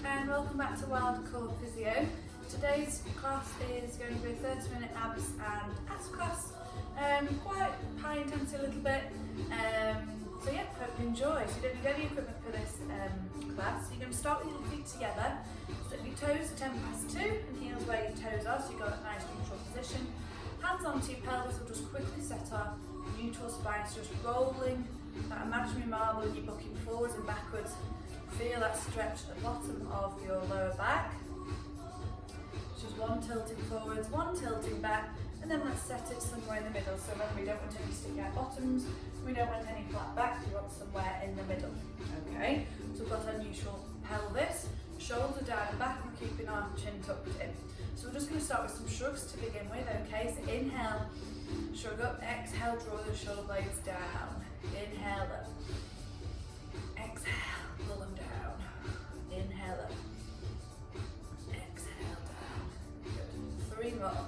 and welcome back to WildCorePhysio. Today's class is going to be a 30-minute abs and abs class. Quite high intensity a little bit. So yeah, hope you enjoy. So you don't need any equipment for this class. You're going to start with your feet together. Step your toes to 10 past 2 and heels where your toes are, so you've got a nice neutral position. Hands onto your pelvis, we'll just quickly set our neutral spine, so just rolling that imaginary marble, you're booking forwards and backwards. Feel that stretch at the bottom of your lower back. Just one tilting forwards, one tilting back, and then let's set it somewhere in the middle. So remember, we don't want any sticky out bottoms, we don't want any flat backs, we want somewhere in the middle. Okay, so we've got our neutral pelvis, shoulder down and back, and keeping our chin tucked in. So we're just going to start with some shrugs to begin with. Okay, so inhale, shrug up, exhale, draw the shoulder blades down. Inhale up, exhale, pull them down. Inhale up, exhale down. Good. 3 more.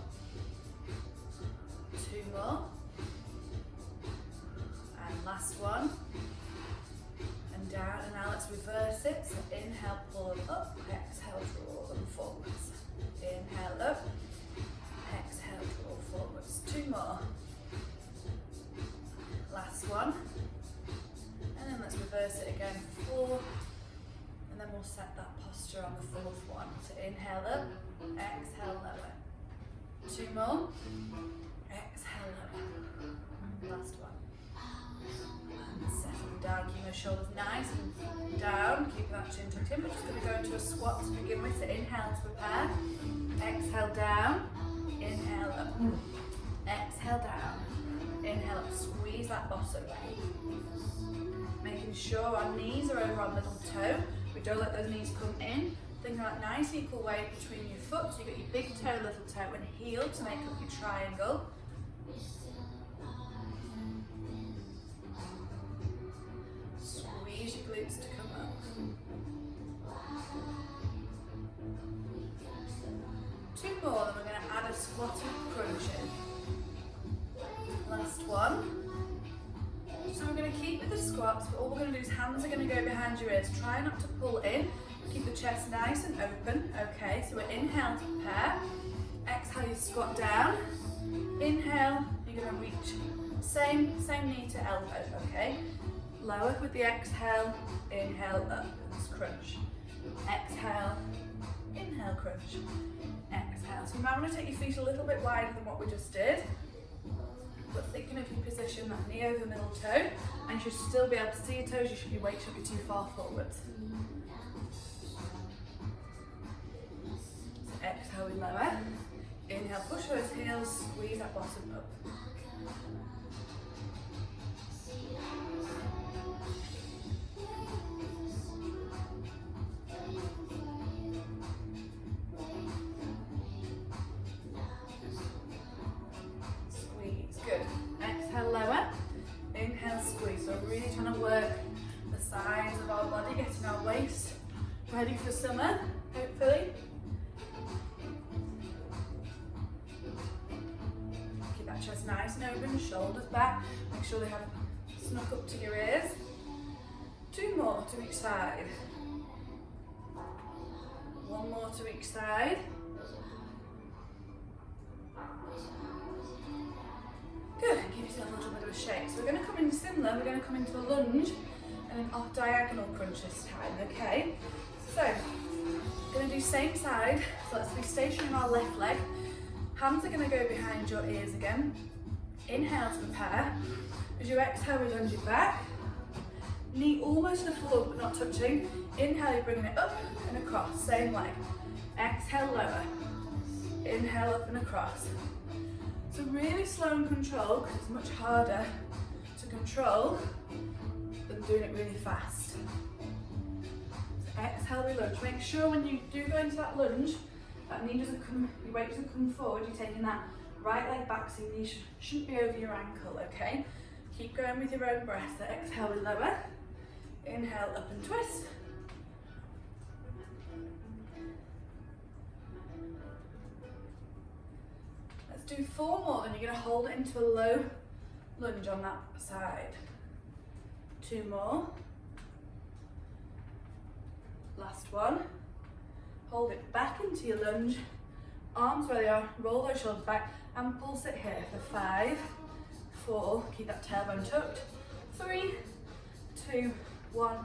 2 more. And last one. And down. And now let's reverse it. So inhale, pull them up. Exhale, draw them forwards. Inhale up. Exhale, draw forwards. 2 more. Last one. And then let's reverse it again for 4. And then we'll set that posture on the 4th one. So inhale up, exhale lower. 2 more. Exhale lower. Last one. And settle down, keep your shoulders nice and down, keep that chin tucked in. We're just going to go into a squat to begin with. So inhale to prepare. Exhale down. Inhale up. Exhale down. Inhale up. Squeeze that bottom. Making sure our knees are over our middle toe. We don't let those knees come in. Think about nice equal weight between your foot. So you've got your big toe, little toe, and heel to make up your triangle. Squeeze your glutes to come up. 2 more, then we're going to add a squatted crunch in. Last one. So we're going to keep with the squats, but all we're going to do is hands are going to go behind your ears. Try not to pull in. Keep the chest nice and open. Okay, so we're inhale to prepare. Exhale, you squat down. Inhale, you're going to reach. Same knee to elbow, okay? Lower with the exhale. Inhale up, let's crunch. Exhale, inhale, crunch. Exhale. So you might want to take your feet a little bit wider than what we just did. But thinking of your position, that knee over middle toe, and you should still be able to see your toes, your weight shouldn't be too far forwards. So exhale, we lower. Inhale, push those heels, squeeze that bottom up. Really trying to work the sides of our body, getting our waist ready for summer, hopefully. Keep that chest nice and open, shoulders back, make sure they have snuck up to your ears. 2 more to each side. 1 more to each side. Good, give yourself a little bit of a shake. So we're going to come in similar, we're going to come into a lunge and an off diagonal crunch this time, okay? So, we're going to do same side, so let's be stationary on our left leg. Hands are going to go behind your ears again. Inhale to prepare. As you exhale, we lunge it back. Knee almost to the floor but not touching. Inhale, you're bringing it up and across, same leg. Exhale, lower. Inhale, up and across. So really slow and control, because it's much harder to control than doing it really fast. So exhale, we lunge. Make sure when you do go into that lunge, that knee doesn't come, your weight doesn't come forward, you're taking that right leg back so your knee shouldn't be over your ankle, okay? Keep going with your own breath. So exhale, we lower. Inhale, up and twist. Do 4 more, and you're going to hold it into a low lunge on that side. 2 more. Last one. into your lunge. Arms where they are, roll those shoulders back and pulse it here for 5, 4, keep that tailbone tucked, 3, 2, 1,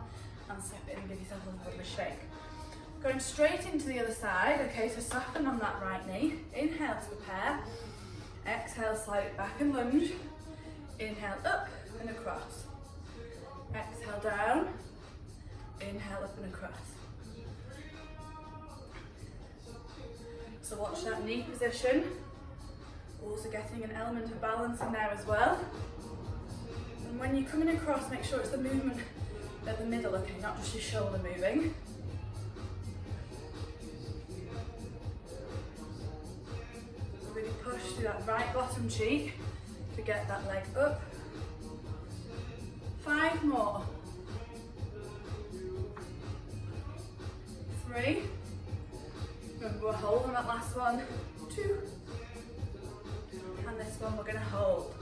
and step it and give yourself a little bit of a shake. Going straight into the other side, okay, so soften on that right knee. Inhale to prepare, exhale, slide it back and lunge. Inhale up and across. Exhale down, inhale up and across. So watch that knee position, also getting an element of balance in there as well. And when you're coming across, make sure it's the movement at the middle, okay, not just your shoulder moving. Really push through that right bottom cheek to get that leg up. 5 more. 3. Remember, we're holding that last one. 2. And this one we're going to hold.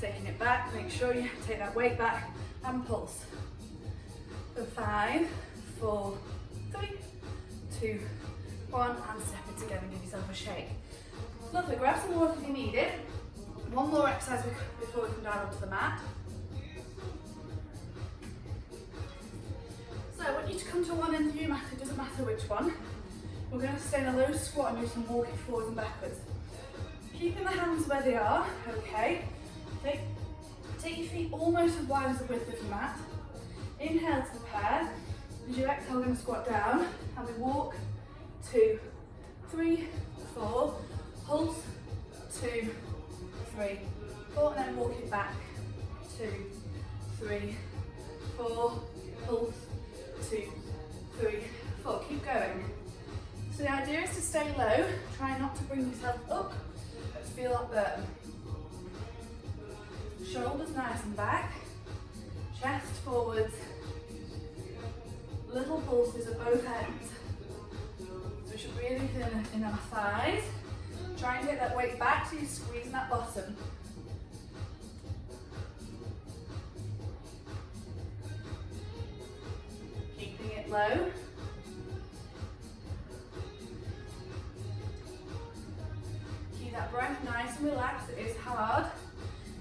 Taking it back, make sure you take that weight back and pulse. For 5, 4, 3, 2, 1, and step it together and give yourself a shake. Lovely, grab some water if you need it. One more exercise before we come down onto the mat. So I want you to come to one end of your mat, it doesn't matter which one. We're going to stay in a low squat and do some walking forwards and backwards. Keeping the hands where they are, okay. Take your feet almost as wide as the width of your mat. Inhale to prepare. As you exhale, we're going to squat down and we walk 2, 3, 4. Pulse 2, 3, 4, and then walk it back. 2, 3, 4. Pulse 2, 3, 4. Keep going. So the idea is to stay low. Try not to bring yourself up, but feel that burn. Shoulders nice and back. Chest forwards. Little pulses at both ends. So we should really feel in our thighs. Try and get that weight back so you're squeezing that bottom. Keeping it low. Keep that breath nice and relaxed. It is hard.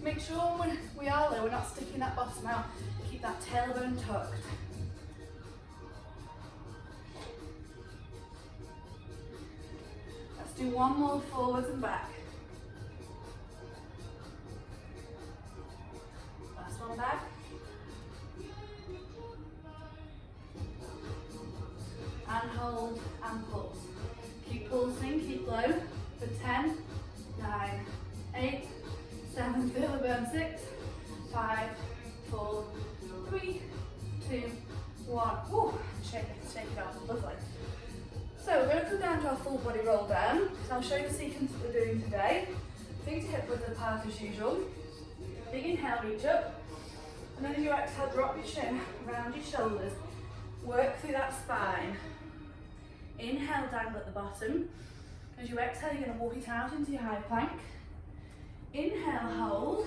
Make sure when we are low, we're not sticking that bottom out. Keep that tailbone tucked. Let's do one more forwards and back. Last one back. And hold and pulse. Keep pulsing, keep low for 10, 9, 8, 7, feel the burn, 6, 5, 4, 3, 2, 1. Woo, shake it off, lovely. So we're going to come down to our full body roll down. So I'll show you the sequence that we're doing today. Feet to hip width apart as usual. Big inhale, reach up. And then as you exhale, drop your chin around your shoulders. Work through that spine. Inhale, dangle at the bottom. As you exhale, you're going to walk it out into your high plank. Inhale, hold.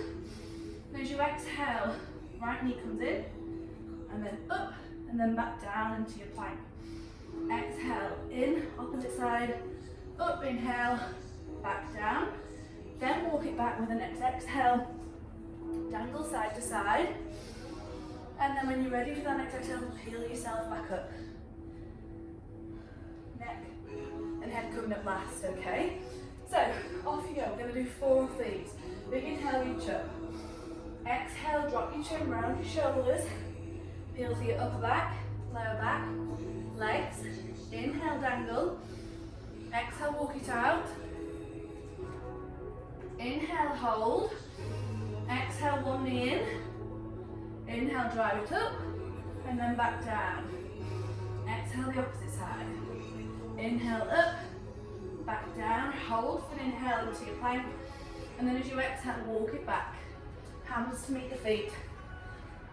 And as you exhale, right knee comes in. And then up, and then back down into your plank. Exhale, in, opposite side, up, inhale, back down. Then walk it back with the next exhale. Dangle side to side. And then when you're ready for that next exhale, peel yourself back up. Neck and head coming up last, okay? So, off you go. We're going to do 4 of these. Big inhale, reach up. Exhale, drop your chin round your shoulders. Peel to your upper back, lower back, legs. Inhale, dangle. Exhale, walk it out. Inhale, hold. Exhale, one knee in. Inhale, drive it up. And then back down. Exhale, the opposite side. Inhale, up. Back down. Hold for an inhale into your plank. And then as you exhale, walk it back. Hands to meet the feet.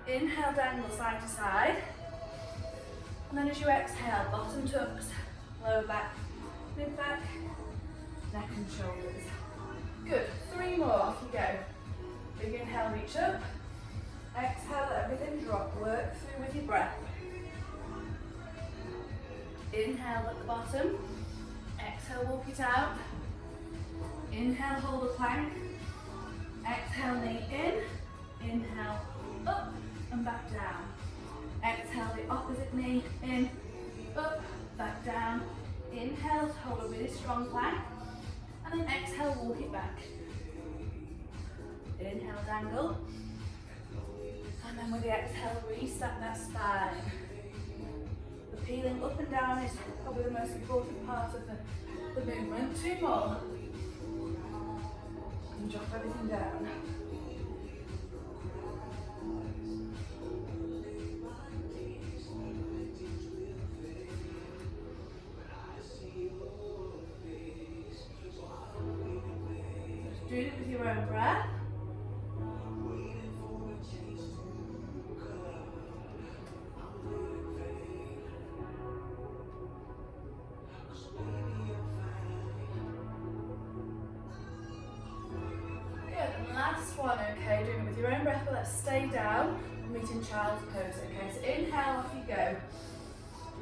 Inhale, dangle side to side. And then as you exhale, bottom tucks, lower back, mid back, neck and shoulders. Good. 3 more, off you go. Big inhale, reach up. Exhale, let everything drop. Work through with your breath. Inhale at the bottom. Exhale, walk it out. Inhale, hold a plank. Exhale, knee in. Inhale, up and back down. Exhale, the opposite knee in, up, back down. Inhale, hold a really strong plank. And then exhale, walk it back. Inhale, dangle. And then with the exhale, reset that spine. The peeling up and down is probably the most important part of the movement. 2 more. And drop everything down. Just do it with your own breath. Last one, okay, doing it with your own breath, but let's stay down, meeting child's pose, okay, so inhale, off you go,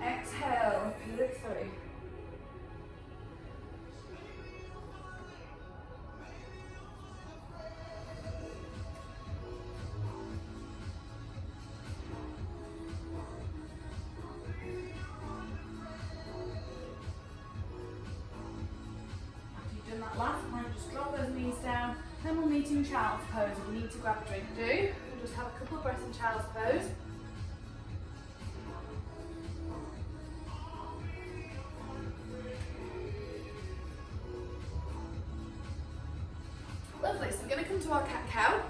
exhale, look through, after you've done that last one, just drop those knees down. Then we'll meet in child's pose. If you need to grab a drink, do. We'll just have a couple of breaths in child's pose. Lovely, so we're going to come to our cat-cow,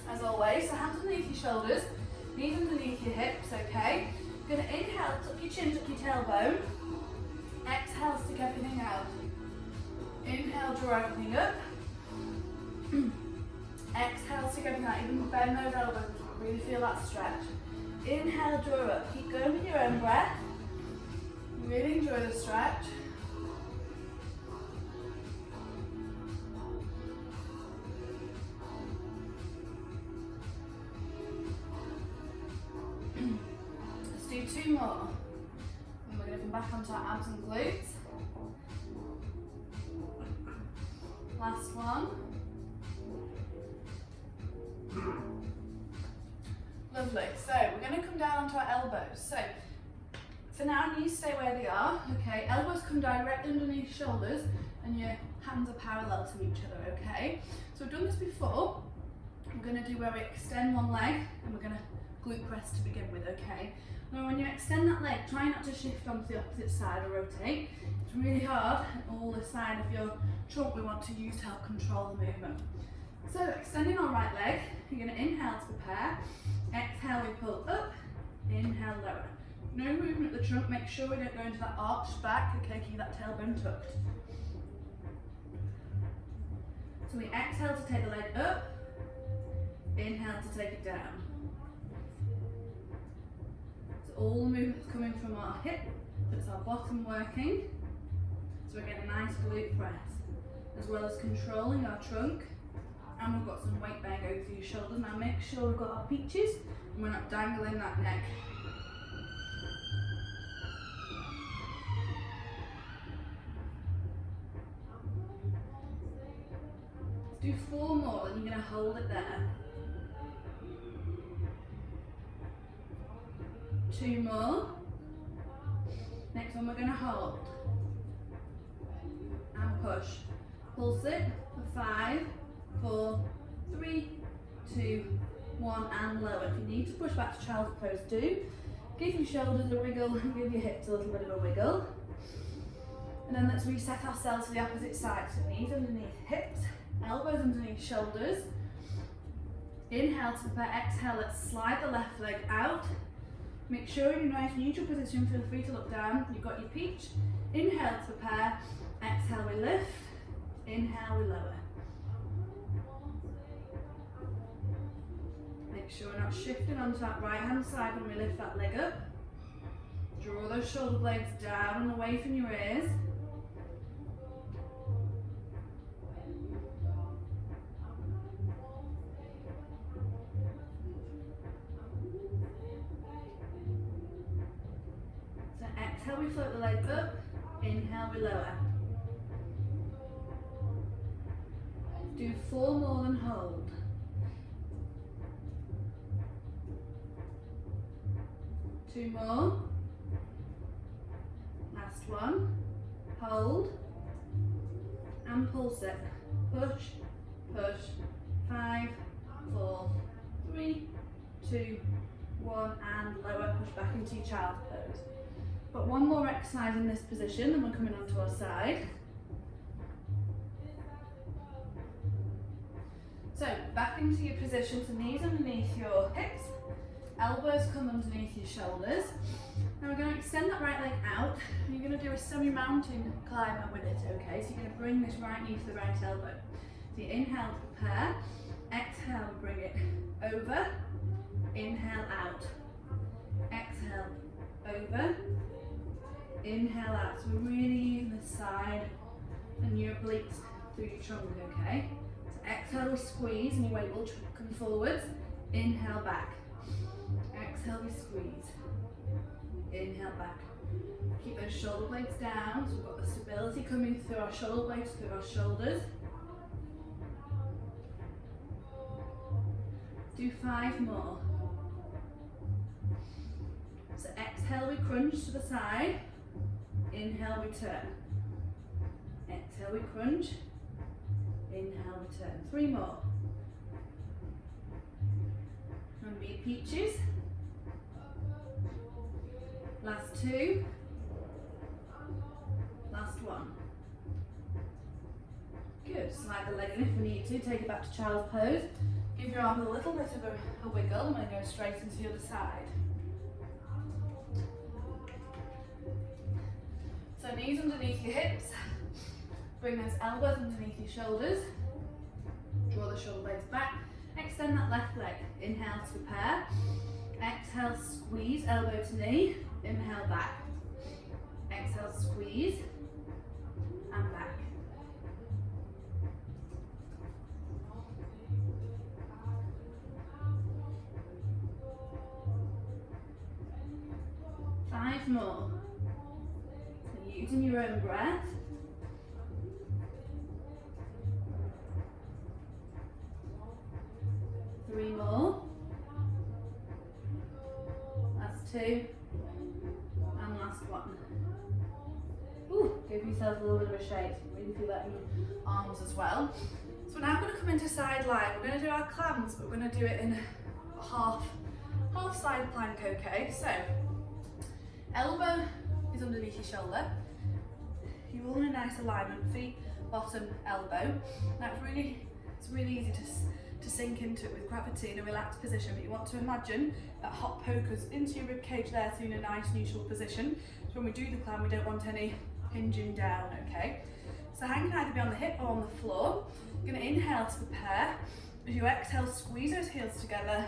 as always. So hands underneath your shoulders, knees underneath your hips, okay? You're going to inhale, tuck your chin, tuck your tailbone. Exhale, stick everything out. Inhale, draw everything up. Exhale, stick everything out, even bend those elbows, really feel that stretch. Inhale, draw up, keep going with your own breath. Really enjoy the stretch. Let's do 2 more. And we're going to come back onto our abs and glutes. Last one. Lovely, so we're going to come down onto our elbows. So for now, knees stay where they are, okay? Elbows come directly underneath shoulders and your hands are parallel to each other, okay? So we've done this before. We're going to do where we extend one leg and we're going to glute press to begin with, okay? Now when you extend that leg, try not to shift onto the opposite side or rotate. It's really hard on all the side of your trunk we want to use to help control the movement. So extending our right leg, you're going to inhale to prepare, exhale we pull up, inhale lower. No movement at the trunk, make sure we don't go into that arched back, okay, keep that tailbone tucked. So we exhale to take the leg up, inhale to take it down. So all the movement's coming from our hip, that's our bottom working. So we're getting a nice glute press, as well as controlling our trunk. And we've got some weight bearing over your shoulders. Now make sure we've got our peaches and we're not dangling that neck. Let's do 4 more, then you're going to hold it there. 2 more. Next one we're going to hold. And push. Pulse it for 5, 4, 3, 2, 1 and lower. If you need to push back to child's pose, do. Give your shoulders a wiggle and give your hips a little bit of a wiggle. And then let's reset ourselves to the opposite side. So knees underneath hips, elbows underneath shoulders. Inhale to prepare, exhale, let's slide the left leg out. Make sure you're in a nice neutral position, feel free to look down. You've got your peach. Inhale to prepare, exhale we lift, inhale we lower. Make sure we're not shifting onto that right hand side when we lift that leg up. Draw those shoulder blades down and away from your ears. So exhale, we float the legs up. Inhale, we lower. Do 4 more and hold. Two more. Last one. Hold. And pulse it. Push, push. 5, 4, 3, 2, 1, and lower. Push back into your child pose. But one more exercise in this position, and we're coming onto our side. So back into your position, so knees underneath your hips, elbows come underneath your shoulders. Now we're going to extend that right leg out, and you're going to do a semi-mountain climber with it, okay? So you're going to bring this right knee to the right elbow. So you inhale, prepare, exhale, bring it over, inhale out, exhale, over, inhale out. So we're really using the side and your obliques through your trunk, okay? So exhale, we squeeze, and your weight will come forwards, inhale back, exhale, we squeeze, inhale back. Keep those shoulder blades down, so we've got the stability coming through our shoulder blades, through our shoulders. Do 5 more. So exhale, we crunch to the side. Inhale, we turn. Exhale, we crunch. Inhale, we turn. 3 more. Remember your peaches. Last 2. Last 1. Good. Slide the leg in if we need to. Take it back to child's pose. Give your arms a little bit of a wiggle, and then go straight into the other side. So knees underneath your hips. Bring those elbows underneath your shoulders. Draw the shoulder blades back. Extend that left leg. Inhale to prepare. Exhale, squeeze, elbow to knee. Inhale back. Exhale, squeeze. And back. Five more. So using your own breath. Three more. Last 2. And last 1. Ooh, give yourself a little bit of a shake. Really feel that in your arms as well. So we're now going to come into side lie. We're going to do our clams, but we're going to do it in half side plank, okay? So elbow is underneath your shoulder. You're all in a nice alignment, feet, bottom, elbow. Now it's really easy to sink into it with gravity in a relaxed position, but you want to imagine that hot poker's into your rib cage there, so you're in a nice neutral position. So when we do the climb, we don't want any hinging down, okay? So hand can either be on the hip or on the floor. You're going to inhale to prepare. As you exhale, squeeze those heels together,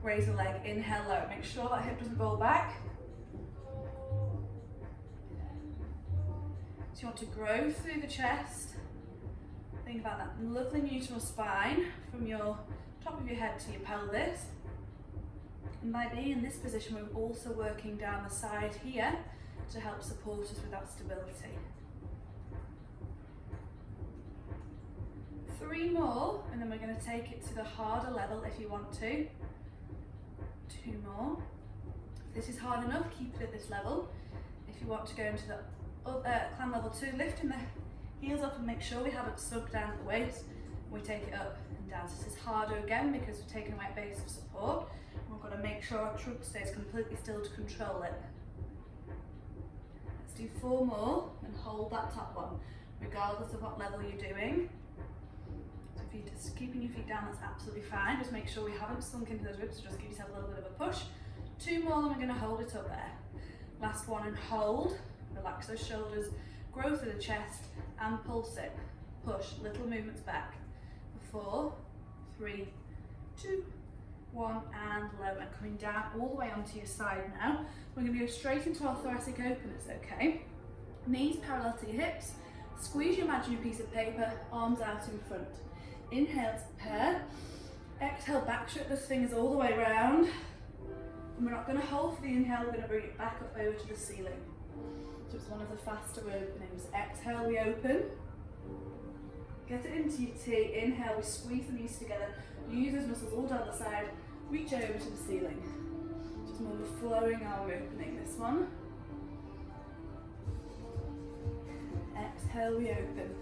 raise the leg, inhale low. Make sure that hip doesn't roll back. So you want to grow through the chest. Think about that lovely neutral spine from your top of your head to your pelvis. And by being in this position, we're also working down the side here to help support us with that stability. 3 more, and then we're going to take it to the harder level if you want to. 2 more. If this is hard enough, keep it at this level. If you want to go into the climb level 2, lifting the heels up and make sure we haven't sunk down at the waist. We take it up and down. So this is harder again because we're taking away a base of support. We've got to make sure our trunk stays completely still to control it. Let's do 4 more and hold that top one, regardless of what level you're doing. So if you're just keeping your feet down, that's absolutely fine. Just make sure we haven't sunk into those ribs, so just give yourself a little bit of a push. 2 more, and we're going to hold it up there. Last one and hold. Relax those shoulders, grow through the chest, and pulse it. Push, little movements back. 4, 3, 2, 1, and low. And coming down all the way onto your side now. We're going to go straight into our thoracic openers, okay? Knees parallel to your hips. Squeeze your imaginary piece of paper, arms out in front. Inhale to prepare. Exhale, back strip those fingers all the way around. And we're not going to hold for the inhale, we're going to bring it back up over to the ceiling. So it's one of the faster openings. Exhale, we open. Get it into your T. Inhale, we squeeze the knees together. Use those muscles all down the side. Reach over to the ceiling. Just more of a flowing arm opening, this one. Exhale, we open.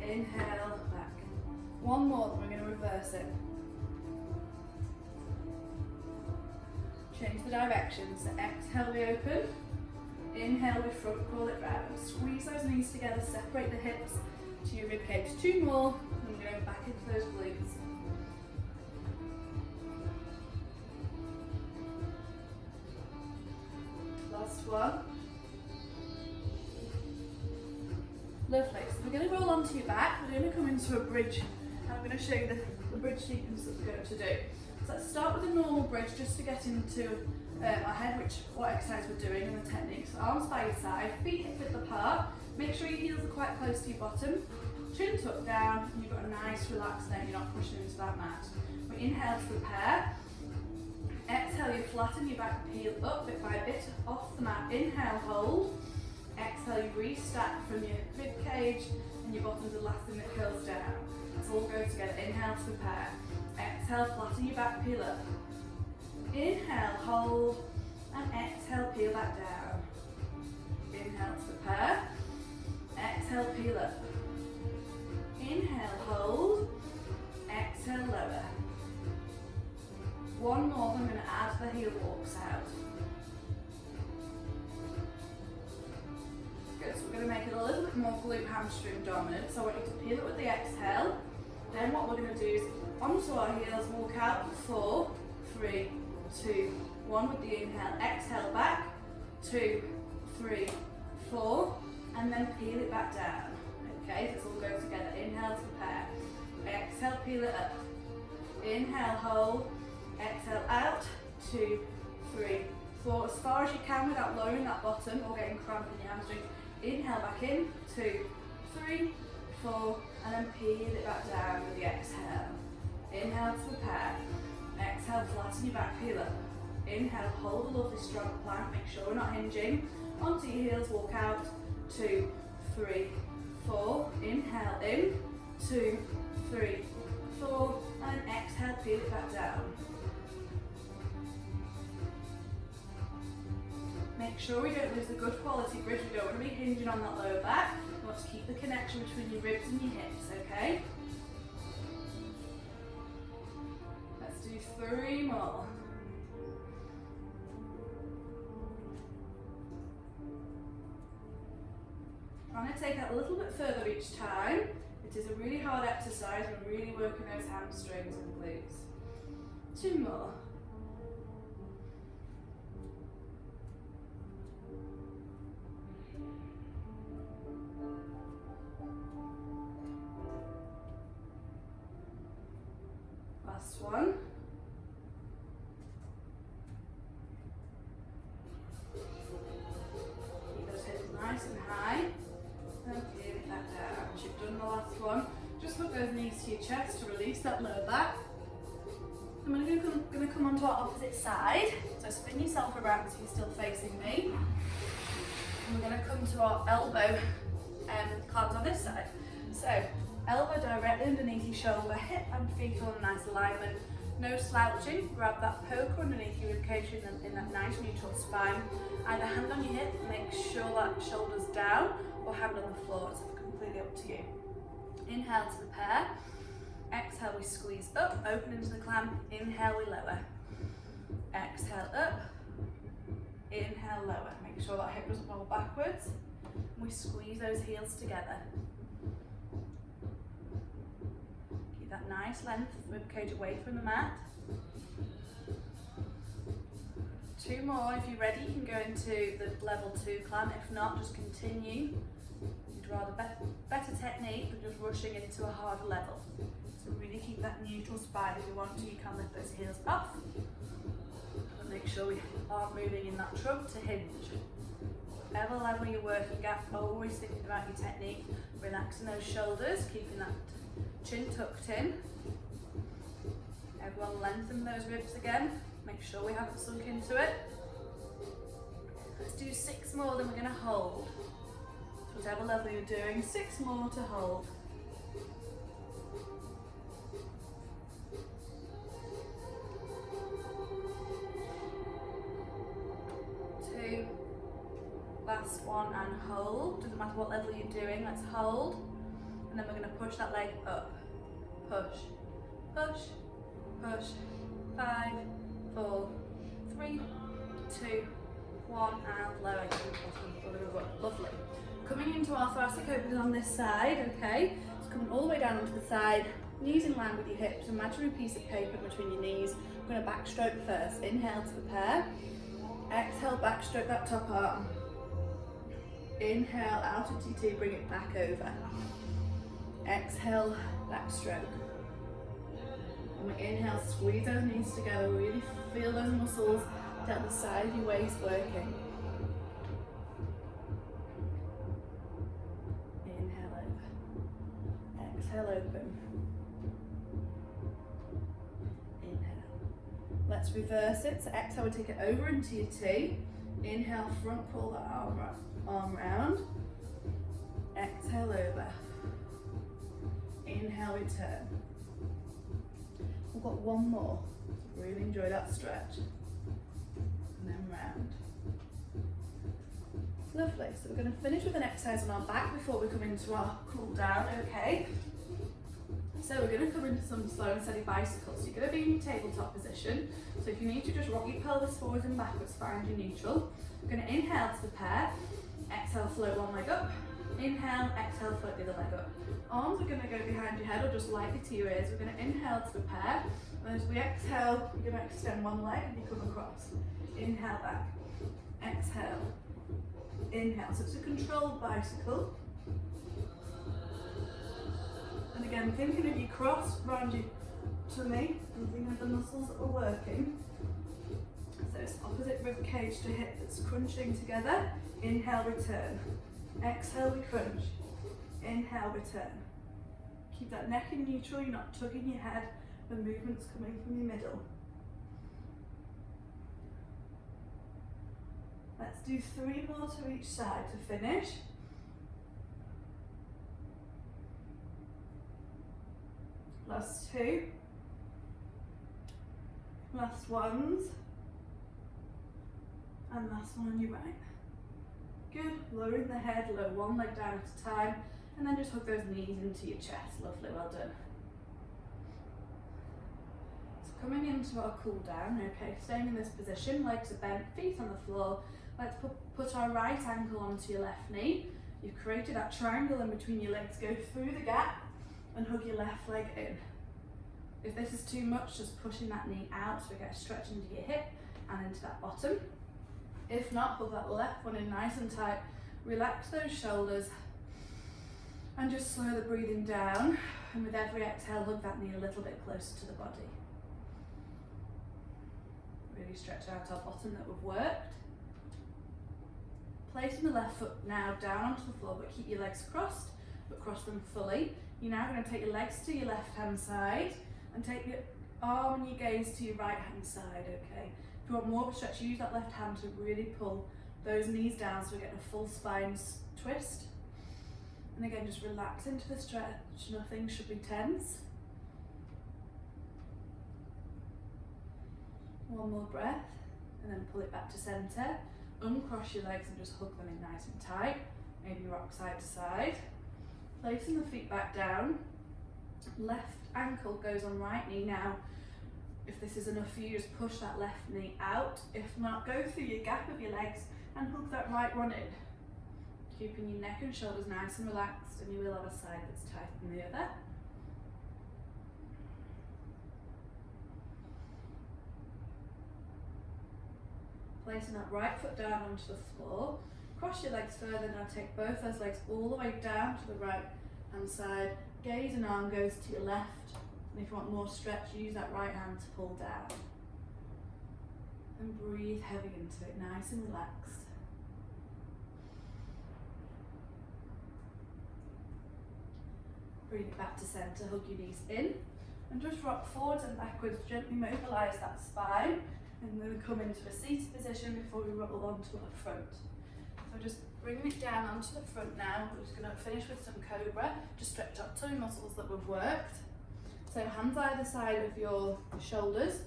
Inhale, back. One more, then we're going to reverse it. Change the direction. So exhale, we open. Inhale, we front crawl it round. Squeeze those knees together, separate the hips to your rib cage. Two more, and we're going back into those glutes. Last one. Lovely. So we're going to roll onto your back. We're going to come into a bridge, and I'm going to show you the bridge sequence that we're going to do. So let's start with a normal bridge just to get into our head, what exercise we're doing and the technique. So arms by your side, feet hip width apart. Make sure your heels are quite close to your bottom. Chin tucked down, and you've got a nice relaxed neck. You're not pushing into that mat. We inhale to prepare. Exhale, you flatten your back, peel up bit by bit off the mat. Inhale, hold. Exhale, you restack from your rib cage, and your bottom's the last thing that curls down. Let's all go together. Inhale to prepare. Exhale, flatten your back, peel up. Inhale, hold, and exhale, peel back down. Inhale to prepare. Exhale, peel up. Inhale, hold. Exhale, lower. One more, I'm going to add the heel walks out. Good, so we're going to make it a little bit more glute hamstring dominant. So I want you to peel it with the exhale. Then what we're going to do is onto our heels, walk out 4, 3, 2, 1 with the inhale. Exhale back, 2, 3, 4, and then peel it back down. Okay, let's all go together. Inhale to prepare. Exhale, peel it up. Inhale, hold. Exhale out, 2, 3, 4. As far as you can without lowering that bottom or getting cramp in your hamstring. Inhale back in, 2, 3, 4, and then peel it back down with the exhale. Inhale to prepare. Exhale, flatten your back, peel up. Inhale, hold a lovely strong plank, make sure we're not hinging. Onto your heels, walk out, 2, 3, 4. Inhale in, 2, 3, 4, and exhale, peel it back down. Make sure we don't lose the good quality bridge. We don't want to be hinging on that lower back. We want to keep the connection between your ribs and your hips, okay? Let's do 3 more. Trying to take that a little bit further each time. It is a really hard exercise. We're really working those hamstrings and glutes. 2 more. Last one. Keep those hips nice and high. And peel it back down. Once you've done the last one, just hook those knees to your chest to release that lower back. I'm going to come onto our opposite side. So spin yourself around so you're still facing me. And we're going to come to our elbow clams on this side. So elbow directly underneath your shoulder, hip and feet on a nice alignment. No slouching, grab that poker underneath your ribcage in that nice neutral spine. Either hand on your hip, make sure that shoulder's down, or hand on the floor, it's completely up to you. Inhale to prepare. Exhale, we squeeze up, open into the clam. Inhale, we lower. Exhale up. Inhale, lower. Make sure that hip doesn't roll backwards. We squeeze those heels together. Keep that nice length of the ribcage away from the mat. 2 more. If you're ready, you can go into the level 2 clam. If not, just continue. You'd rather better technique than just rushing into a harder level. So really keep that neutral spine. If you want to, you can lift those heels off. But make sure we aren't moving in that trunk to hinge. Whatever level you're working at, always thinking about your technique. Relaxing those shoulders, keeping that chin tucked in. Everyone lengthen those ribs again. Make sure we haven't sunk into it. Let's do 6 more, then we're going to hold. So whatever level you're doing. 6 more to hold. 2, last one, and hold. Doesn't matter what level you're doing, let's hold. And then we're going to push that leg up. Push, push, push. 5, 4, 3, 2, 1, and lower to the bottom. Lovely. Coming into our thoracic openers on this side, okay? So coming all the way down onto the side, knees in line with your hips, imaginary piece of paper between your knees. We're going to backstroke first. Inhale to prepare. Exhale, backstroke that top arm. Inhale, out of TT, bring it back over. Exhale, backstroke. And we inhale, squeeze those knees together, really feel those muscles down the side of your waist working. Inhale over. Exhale, open. Inhale. Let's reverse it. So exhale, we take it over into your T. Inhale, front pull the arm round. Exhale, over. Inhale, return. We've got one more. Really enjoy that stretch. And then round. Lovely. So we're going to finish with an exercise on our back before we come into our cool down, okay? So we're going to come into some slow and steady bicycles. So you're going to be in your tabletop position. So if you need to just rock your pelvis forwards and backwards, find your neutral. We're going to inhale to prepare. Exhale, float one leg up. Inhale, exhale, float the other leg up. Arms are going to go behind your head or just lightly to your ears. We're going to inhale to prepare. And as we exhale, you're going to extend one leg and you come across. Inhale back. Exhale. Inhale. So it's a controlled bicycle. And again, thinking of your cross around your tummy and thinking of the muscles that we're working. So it's opposite rib cage to hip that's crunching together. Inhale, return. Exhale, we crunch. Inhale, return. Keep that neck in neutral, you're not tugging your head. The movement's coming from your middle. Let's do 3 more to each side to finish. Last 2. Last ones. And last one on your right. Good, lowering the head, lower one leg down at a time, and then just hook those knees into your chest. Lovely, well done. So coming into our cool down, okay, staying in this position, legs are bent, feet on the floor. Let's put our right ankle onto your left knee. You've created that triangle in between your legs. Go through the gap and hug your left leg in. If this is too much, just pushing that knee out so we get a stretch into your hip and into that bottom. If not, hold that left one in nice and tight. Relax those shoulders and just slow the breathing down. And with every exhale, hug that knee a little bit closer to the body. Really stretch out our bottom that we've worked. Placing the left foot now down onto the floor, but keep your legs crossed, but cross them fully. You're now going to take your legs to your left hand side and take your arm and your gaze to your right hand side, okay? If you want more of a stretch, use that left hand to really pull those knees down so we get a full spine twist. And again, just relax into the stretch, nothing should be tense. One more breath, and then pull it back to center. Uncross your legs and just hook them in nice and tight. Maybe rock side to side. Placing the feet back down. Left ankle goes on right knee now. If this is enough for you, just push that left knee out. If not, go through your gap of your legs and hook that right one in. Keeping your neck and shoulders nice and relaxed, and you will have a side that's tighter than the other. Placing that right foot down onto the floor. Cross your legs further, now take both those legs all the way down to the right hand side. Gaze and arm goes to your left. And if you want more stretch, use that right hand to pull down. And breathe heavy into it, nice and relaxed. Bring it back to center, hug your knees in. And just rock forwards and backwards, gently mobilize that spine. And then come into a seated position before we roll onto our front. So just bringing it down onto the front now. We're just going to finish with some cobra, just stretch our tummy muscles that we've worked. So hands either side of your shoulders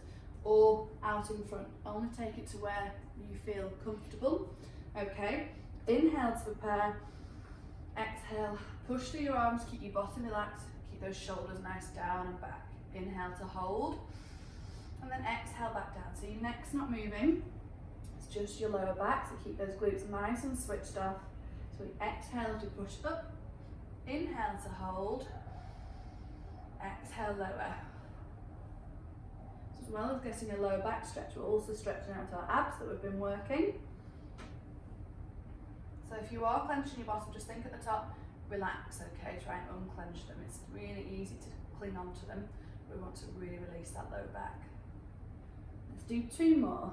or out in front. Only take it to where you feel comfortable. Okay, inhale to prepare, exhale, push through your arms, keep your bottom relaxed, keep those shoulders nice down and back. Inhale to hold, and then exhale back down. So your neck's not moving, it's just your lower back, so keep those glutes nice and switched off. So we exhale to push up, inhale to hold, exhale lower. So as well as getting a lower back stretch, we're also stretching out our abs that we've been working. So if you are clenching your bottom, just think at the top, relax, okay? Try and unclench them. It's really easy to cling onto them. We want to really release that lower back. Let's do 2 more.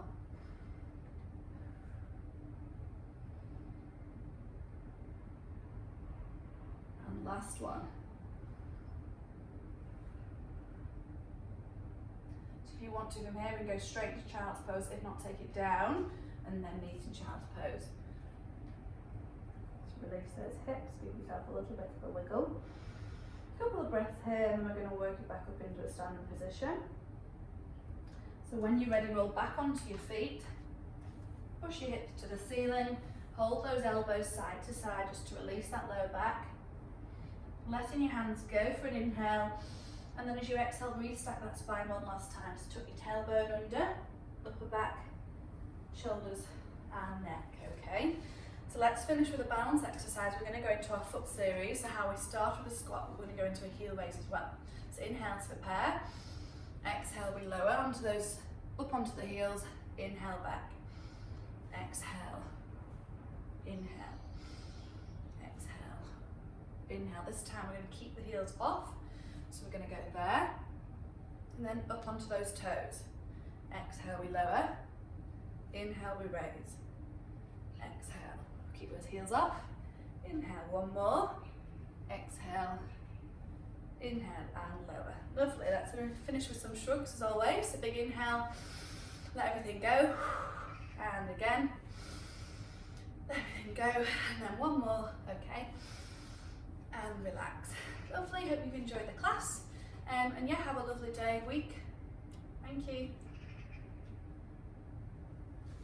And last one. So if you want to from here, we can go straight to child's pose. If not, take it down and then meet in child's pose. Release those hips, give yourself a little bit of a wiggle. A couple of breaths here, and then we're going to work it back up into a standing position. So when you're ready, roll back onto your feet, push your hips to the ceiling, hold those elbows side to side just to release that lower back. Letting your hands go for an inhale, and then as you exhale, restack that spine one last time. So tuck your tailbone under, upper back, shoulders and neck, okay? So let's finish with a balance exercise. We're going to go into our foot series. So how we start with a squat, we're going to go into a heel raise as well. So inhale to prepare, exhale we lower onto those, up onto the heels, inhale back, exhale, inhale, exhale, inhale. This time we're going to keep the heels off. So we're going to go there, and then up onto those toes. Exhale we lower, inhale we raise, exhale. Keep those heels off, inhale, one more, exhale, inhale and lower. Lovely, let's finish with some shrugs as always. A big inhale, let everything go, and again, let everything go, and then one more, okay, and relax. Lovely, hope you've enjoyed the class, and yeah, have a lovely day, week. Thank you.